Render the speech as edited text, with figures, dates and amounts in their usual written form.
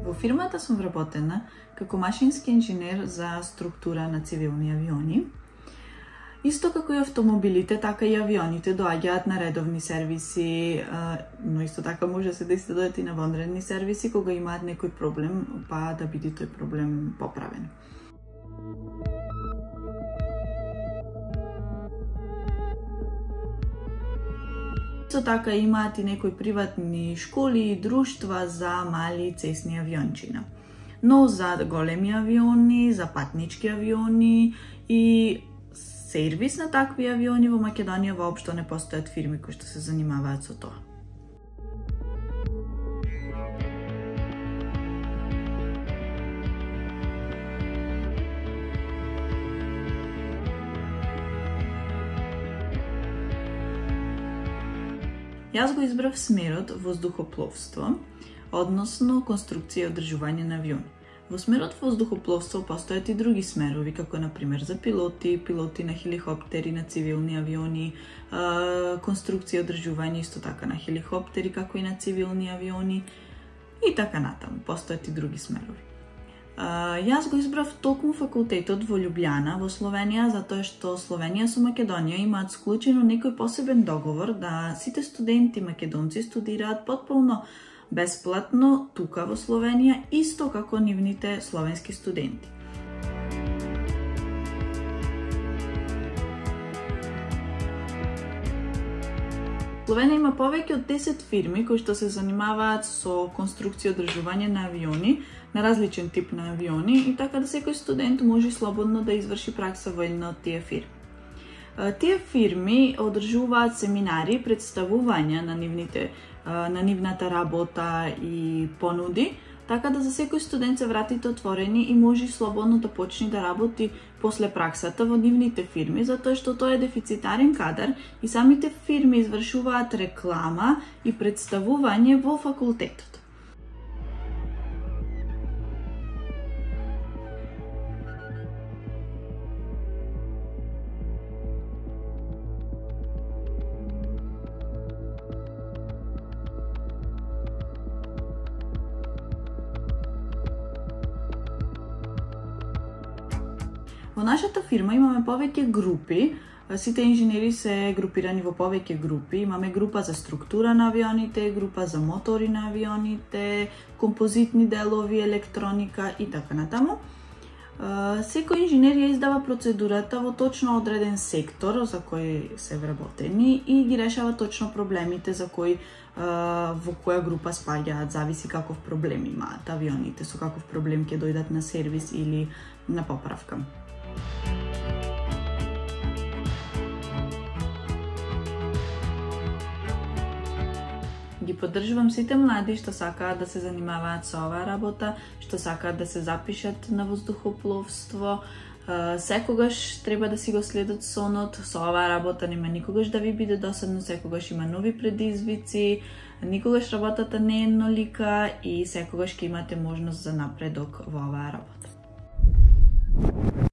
Во фирмата сум вработена како машински инженер за структура на цивилни авиони. Исто како и автомобилите, така и авионите доаѓаат на редовни сервиси, но исто така може да се деси да дојдат и на вонредни сервиси кога имаат некој проблем, па да биде тој проблем поправен. Исто така имаат и некои приватни школи и друштва за мали цесни авиончина. Но за големи авиони, за патнички авиони и сервис на такви авиони во Македонија воопшто не постојат фирми кои што се занимаваат со тоа. Јас го избрав смерот воздухопловство, односно конструкција и одржување на авиони. Во смерот воздухопловство постојат и други смерови, како например за пилоти на хеликоптери, на цивилни авиони, конструкција и одржување исто така на хеликоптери, како и на цивилни авиони и така натаму. Постојат и други смерови. Јас го избрав токму факултетот во Љубљана, во Словенија, затоа што Словенија со Македонија имаат склучено некој посебен договор да сите студенти македонци студираат потполно бесплатно тука во Словенија, исто како нивните словенски студенти. Словенија има повеќе од 10 фирми кои што се занимаваат со конструкција и одржување на авиони, на различен тип на авиони и така да секој студент може слободно да изврши пракса во една од тие фирми. Тие фирми одржуваат семинари, представувања на нивната работа и понуди, така да за секој студент се вратите отворени и може слободно да почне да работи после праксата во нивните фирми, затоа што тоа е дефицитарен кадар и самите фирми извршуваат реклама и представување во факултетот. Во нашата фирма имаме повеќе групи, сите инженери се групирани во повеќе групи. Имаме група за структура на авионите, група за мотори на авионите, композитни делови, електроника и така натаму. Секој инженер ја издава процедурата во точно одреден сектор за кој се вработени и ги решава точно проблемите за во која група спаѓаат, зависи каков проблем имаат авионите, со каков проблем ќе дојдат на сервис или на поправка. Ги поддржувам сите млади што сакаат да се занимаваат со оваа работа, што сакаат да се запишат на воздухопловство. Секогаш треба да си го следат сонот, со оваа работа нема никогаш да ви биде досадно, секогаш има нови предизвици, никогаш работата не е еднолика и секогаш ќе имате можност за напредок во оваа работа.